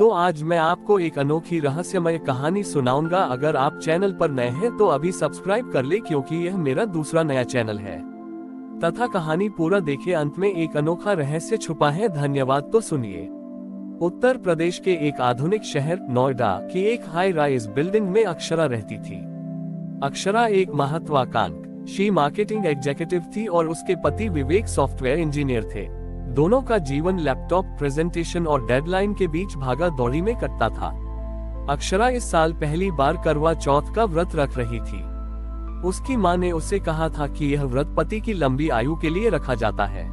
तो आज मैं आपको एक अनोखी रहस्यमय कहानी सुनाऊंगा। अगर आप चैनल पर नए हैं तो अभी सब्सक्राइब कर ले, क्योंकि यह मेरा दूसरा नया चैनल है। तथा कहानी पूरा देखे, अंत में एक अनोखा रहस्य छुपा है। धन्यवाद। तो सुनिए। उत्तर प्रदेश के एक आधुनिक शहर नोएडा की एक हाई राइज बिल्डिंग में अक्षरा रहती थी। अक्षरा एक महत्वाकांक्षी मार्केटिंग एग्जीक्यूटिव थी और उसके पति विवेक सॉफ्टवेयर इंजीनियर थे। दोनों का जीवन लैपटॉप प्रेजेंटेशन और डेडलाइन के बीच भागा दौड़ी में कटता था। अक्षरा इस साल पहली बार करवा चौथ का व्रत रख रही थी। उसकी मां ने उसे कहा था कि यह व्रत पति की लंबी आयु के लिए रखा जाता है।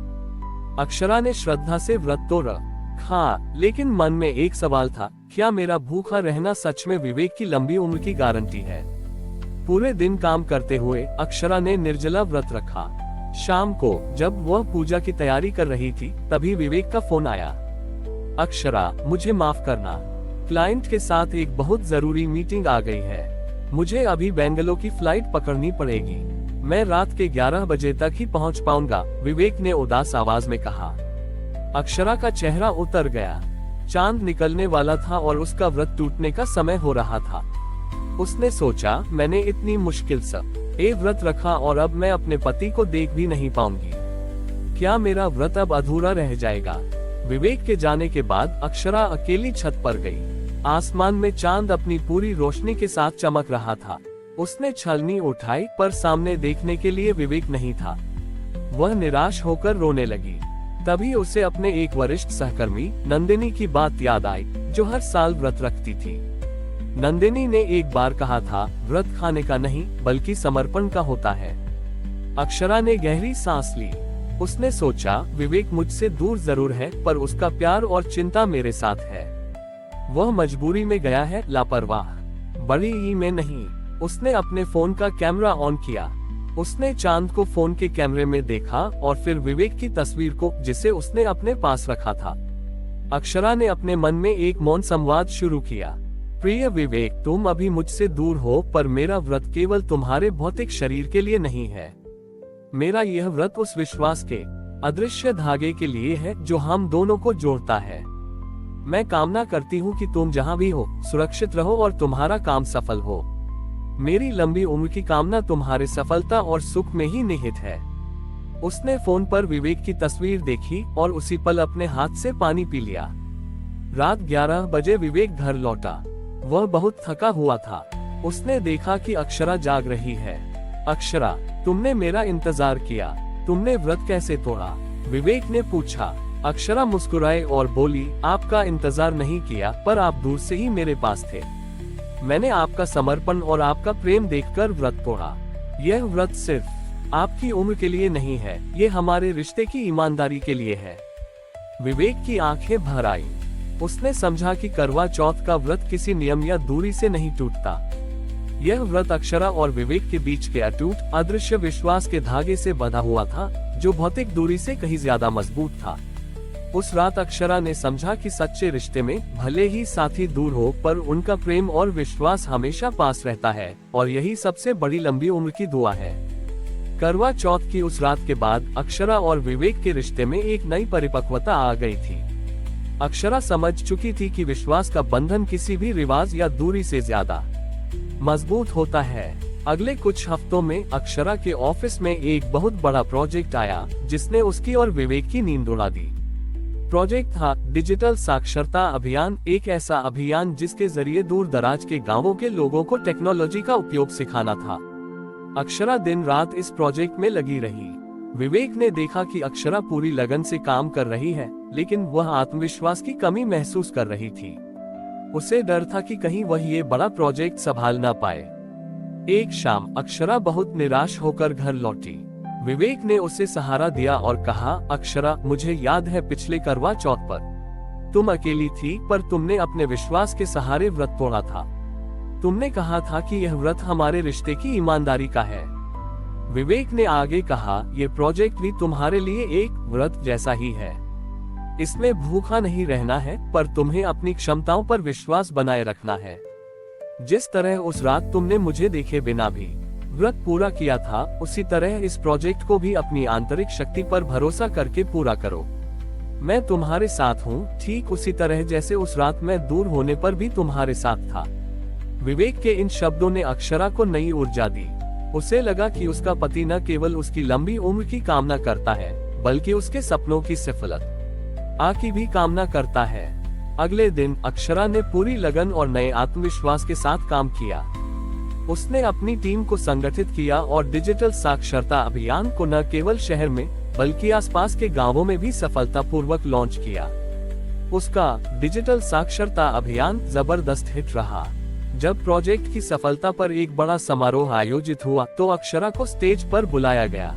अक्षरा ने श्रद्धा से व्रत तो रखा, लेकिन मन में एक सवाल था, क्या मेरा भूखा रहना सच में विवेक की लंबी उम्र की गारंटी है? पूरे दिन काम करते हुए अक्षरा ने निर्जला व्रत रखा। शाम को जब वह पूजा की तैयारी कर रही थी, तभी विवेक का फोन आया। अक्षरा, मुझे माफ करना, क्लाइंट के साथ एक बहुत जरूरी मीटिंग आ गई है। मुझे अभी बेंगलोर की फ्लाइट पकड़नी पड़ेगी। मैं रात के 11 बजे तक ही पहुंच पाऊंगा, विवेक ने उदास आवाज में कहा। अक्षरा का चेहरा उतर गया। चांद निकलने वाला था और उसका व्रत टूटने का समय हो रहा था। उसने सोचा, मैंने इतनी मुश्किल से व्रत रखा और अब मैं अपने पति को देख भी नहीं पाऊंगी। क्या मेरा व्रत अब अधूरा रह जाएगा? विवेक के जाने के बाद अक्षरा अकेली छत पर गई। आसमान में चांद अपनी पूरी रोशनी के साथ चमक रहा था। उसने छलनी उठाई, पर सामने देखने के लिए विवेक नहीं था। वह निराश होकर रोने लगी। तभी उसे अपने एक वरिष्ठ सहकर्मी नंदिनी की बात याद आई, जो हर साल व्रत रखती थी। नंदिनी ने एक बार कहा था, व्रत खाने का नहीं बल्कि समर्पण का होता है। अक्षरा ने गहरी सांस ली। उसने सोचा, विवेक मुझसे दूर जरूर है, पर उसका प्यार और चिंता मेरे साथ है। वह मजबूरी में गया है, लापरवाह बड़ी ही में नहीं। उसने अपने फोन का कैमरा ऑन किया। उसने चांद को फोन के कैमरे में देखा और फिर विवेक की तस्वीर को, जिसे उसने अपने पास रखा था। अक्षरा ने अपने मन में एक मौन संवाद शुरू किया। प्रिय विवेक, तुम अभी मुझसे दूर हो, पर मेरा व्रत केवल तुम्हारे भौतिक शरीर के लिए नहीं है। मेरा यह व्रत उस विश्वास के अदृश्य धागे के लिए है जो हम दोनों को जोड़ता है। मैं कामना करती हूँ कि तुम जहाँ भी हो सुरक्षित रहो और तुम्हारा काम सफल हो। मेरी लंबी उम्र की कामना तुम्हारे सफलता और सुख में ही निहित है। उसने फोन पर विवेक की तस्वीर देखी और उसी पल अपने हाथ से पानी पी लिया। रात 11 बजे विवेक घर लौटा। वह बहुत थका हुआ था। उसने देखा कि अक्षरा जाग रही है। अक्षरा, तुमने मेरा इंतजार किया, तुमने व्रत कैसे तोड़ा? विवेक ने पूछा। अक्षरा मुस्कुराए और बोली, आपका इंतजार नहीं किया, पर आप दूर से ही मेरे पास थे। मैंने आपका समर्पण और आपका प्रेम देखकर व्रत तोड़ा। यह व्रत सिर्फ आपकी उम्र के लिए नहीं है, ये हमारे रिश्ते की ईमानदारी के लिए है। विवेक की आंखें भर आई। उसने समझा कि करवा चौथ का व्रत किसी नियम या दूरी से नहीं टूटता। यह व्रत अक्षरा और विवेक के बीच के अटूट अदृश्य विश्वास के धागे से बंधा हुआ था, जो भौतिक दूरी से कहीं ज्यादा मजबूत था। उस रात अक्षरा ने समझा कि सच्चे रिश्ते में भले ही साथी दूर हो, पर उनका प्रेम और विश्वास हमेशा पास रहता है, और यही सबसे बड़ी लंबी उम्र की दुआ है। करवा चौथ की उस रात के बाद अक्षरा और विवेक के रिश्ते में एक नई परिपक्वता आ गई थी। अक्षरा समझ चुकी थी कि विश्वास का बंधन किसी भी रिवाज या दूरी से ज्यादा मजबूत होता है। अगले कुछ हफ्तों में अक्षरा के ऑफिस में एक बहुत बड़ा प्रोजेक्ट आया, जिसने उसकी और विवेक की नींद उड़ा दी। प्रोजेक्ट था डिजिटल साक्षरता अभियान, एक ऐसा अभियान जिसके जरिए दूर दराज के गांवों के लोगों को टेक्नोलॉजी का उपयोग सिखाना था। अक्षरा दिन रात इस प्रोजेक्ट में लगी रही। विवेक ने देखा कि अक्षरा पूरी लगन से काम कर रही है, लेकिन वह आत्मविश्वास की कमी महसूस कर रही थी। उसे डर था कि कहीं वह ये बड़ा प्रोजेक्ट संभाल ना पाए। एक शाम अक्षरा बहुत निराश होकर घर लौटी। विवेक ने उसे सहारा दिया और कहा, अक्षरा, मुझे याद है पिछले करवा चौथ पर तुम अकेली थी, पर तुमने अपने विश्वास के सहारे व्रत तोड़ा था। तुमने कहा था कि यह व्रत हमारे रिश्ते की ईमानदारी का है। विवेक ने आगे कहा, ये प्रोजेक्ट भी तुम्हारे लिए एक व्रत जैसा ही है। इसमें भूखा नहीं रहना है, पर तुम्हें अपनी क्षमताओं पर विश्वास बनाए रखना है। जिस तरह उस रात तुमने मुझे देखे बिना भी व्रत पूरा किया था, उसी तरह इस प्रोजेक्ट को भी अपनी आंतरिक शक्ति पर भरोसा करके पूरा करो। मैं तुम्हारे साथ हूँ, ठीक उसी तरह जैसे उस रात मैं दूर होने पर भी तुम्हारे साथ था। विवेक के इन शब्दों ने अक्षरा को नई ऊर्जा दी। उसे लगा कि उसका पति न केवल उसकी लंबी उम्र की कामना करता है, बल्कि उसके सपनों की सफलता की भी कामना करता है। अगले दिन अक्षरा ने पूरी लगन और नए आत्मविश्वास के साथ काम किया। उसने अपनी टीम को संगठित किया और डिजिटल साक्षरता अभियान को न केवल शहर में बल्कि आसपास के गांवों में भी सफलतापूर्वक लॉन्च किया। उसका डिजिटल साक्षरता अभियान जबरदस्त हिट रहा। जब प्रोजेक्ट की सफलता पर एक बड़ा समारोह आयोजित हुआ तो अक्षरा को स्टेज पर बुलाया गया।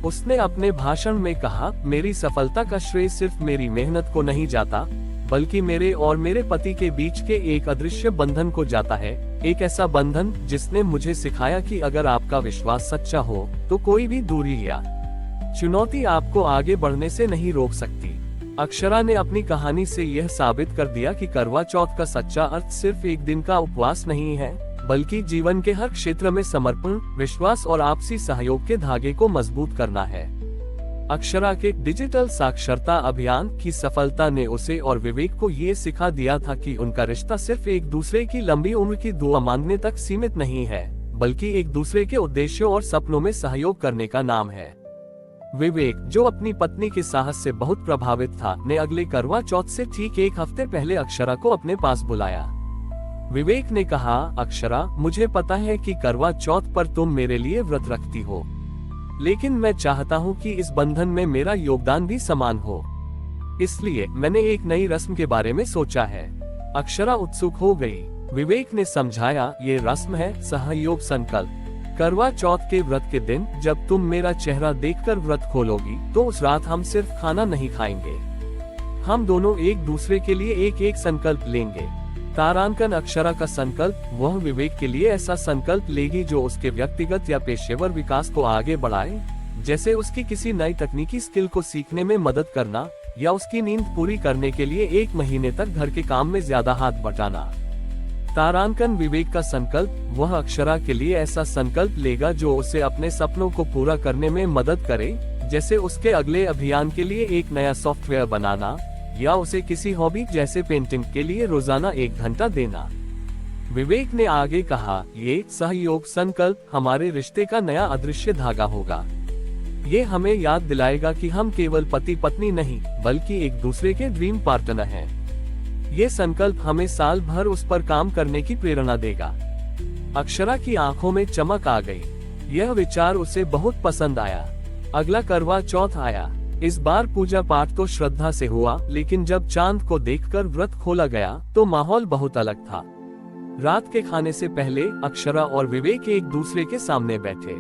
उसने अपने भाषण में कहा, मेरी सफलता का श्रेय सिर्फ मेरी मेहनत को नहीं जाता, बल्कि मेरे और मेरे पति के बीच के एक अदृश्य बंधन को जाता है। एक ऐसा बंधन जिसने मुझे सिखाया कि अगर आपका विश्वास सच्चा हो तो कोई भी दूरी या चुनौती आपको आगे बढ़ने से नहीं रोक सकती। अक्षरा ने अपनी कहानी से यह साबित कर दिया कि करवा चौथ का सच्चा अर्थ सिर्फ एक दिन का उपवास नहीं है, बल्कि जीवन के हर क्षेत्र में समर्पण, विश्वास और आपसी सहयोग के धागे को मजबूत करना है। अक्षरा के डिजिटल साक्षरता अभियान की सफलता ने उसे और विवेक को ये सिखा दिया था कि उनका रिश्ता सिर्फ एक दूसरे की लंबी उम्र की दुआ मांगने तक सीमित नहीं है, बल्कि एक दूसरे के उद्देश्यों और सपनों में सहयोग करने का नाम है। विवेक, जो अपनी पत्नी के साहस से बहुत प्रभावित था, ने अगले करवा चौथ से ठीक एक हफ्ते पहले अक्षरा को अपने पास बुलाया। विवेक ने कहा, अक्षरा, मुझे पता है कि करवा चौथ पर तुम मेरे लिए व्रत रखती हो, लेकिन मैं चाहता हूँ कि इस बंधन में मेरा योगदान भी समान हो। इसलिए मैंने एक नई रस्म के बारे में सोचा है। अक्षरा उत्सुक हो गई। विवेक ने समझाया, ये रस्म है सहयोग संकल्प। करवा चौथ के व्रत के दिन जब तुम मेरा चेहरा देखकर व्रत खोलोगी तो उस रात हम सिर्फ खाना नहीं खाएंगे, हम दोनों एक दूसरे के लिए एक एक संकल्प लेंगे। तारांकन अक्षरा का संकल्प, वह विवेक के लिए ऐसा संकल्प लेगी जो उसके व्यक्तिगत या पेशेवर विकास को आगे बढ़ाए, जैसे उसकी किसी नई तकनीकी स्किल को सीखने में मदद करना या उसकी नींद पूरी करने के लिए 1 महीने तक घर के काम में ज्यादा हाथ बटाना। तारांकन विवेक का संकल्प, वह अक्षरा के लिए ऐसा संकल्प लेगा जो उसे अपने सपनों को पूरा करने में मदद करे, जैसे उसके अगले अभियान के लिए एक नया सॉफ्टवेयर बनाना या उसे किसी हॉबी जैसे पेंटिंग के लिए रोजाना 1 घंटा देना। विवेक ने आगे कहा, ये सहयोग संकल्प हमारे रिश्ते का नया अदृश्य धागा होगा। ये हमें याद दिलाएगा कि हम केवल पति पत्नी नहीं, बल्कि एक दूसरे के ड्रीम पार्टनर हैं। ये संकल्प हमें साल भर उस पर काम करने की प्रेरणा देगा। अक्षरा की आंखों में चमक आ गई। यह विचार उसे बहुत पसंद आया। अगला करवा चौथ आया। इस बार पूजा पाठ तो श्रद्धा से हुआ, लेकिन जब चांद को देखकर व्रत खोला गया तो माहौल बहुत अलग था। रात के खाने से पहले अक्षरा और विवेक एक दूसरे के सामने बैठे।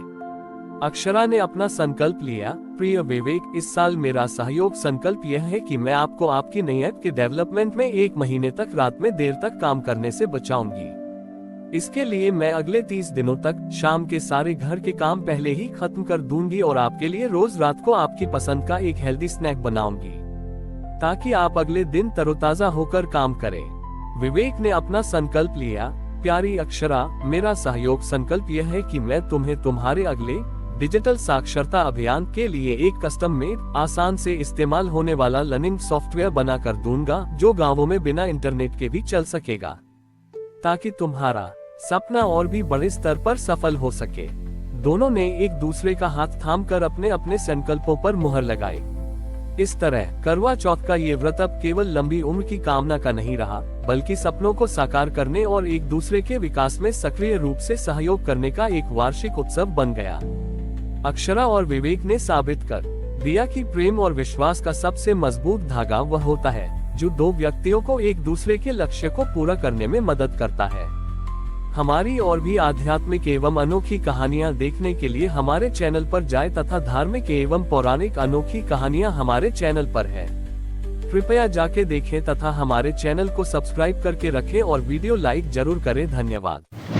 अक्षरा ने अपना संकल्प लिया, प्रिय विवेक, इस साल मेरा सहयोग संकल्प यह है कि मैं आपको आपकी नई ऐप के डेवलपमेंट में 1 महीने तक रात में देर तक काम करने से बचाऊंगी। इसके लिए मैं अगले 30 दिनों तक शाम के सारे घर के काम पहले ही खत्म कर दूंगी और आपके लिए रोज रात को आपकी पसंद का एक हेल्दी स्नैक बनाऊंगी, ताकि आप अगले दिन तरोताजा होकर काम करें। विवेक ने अपना संकल्प लिया, प्यारी अक्षरा, मेरा सहयोग संकल्प यह है कि मैं तुम्हें तुम्हारे अगले डिजिटल साक्षरता अभियान के लिए एक कस्टम मेड, आसान से इस्तेमाल होने वाला लर्निंग सॉफ्टवेयर बना कर दूंगा जो गांवों में बिना इंटरनेट के भी चल सकेगा, ताकि तुम्हारा सपना और भी बड़े स्तर पर सफल हो सके। दोनों ने एक दूसरे का हाथ थामकर अपने अपने संकल्पों पर मुहर लगाई। इस तरह करवा चौथ का ये व्रत अब केवल लंबी उम्र की कामना का नहीं रहा, बल्कि सपनों को साकार करने और एक दूसरे के विकास में सक्रिय रूप से सहयोग करने का एक वार्षिक उत्सव बन गया। अक्षरा और विवेक ने साबित कर दिया कि प्रेम और विश्वास का सबसे मजबूत धागा वह होता है जो 2 व्यक्तियों को एक दूसरे के लक्ष्य को पूरा करने में मदद करता है। हमारी और भी आध्यात्मिक एवं अनोखी कहानियाँ देखने के लिए हमारे चैनल पर जाएं तथा धार्मिक एवं पौराणिक अनोखी कहानियाँ हमारे चैनल पर है। कृपया जाके देखें तथा हमारे चैनल को सब्सक्राइब करके रखें और वीडियो लाइक जरूर करें। धन्यवाद।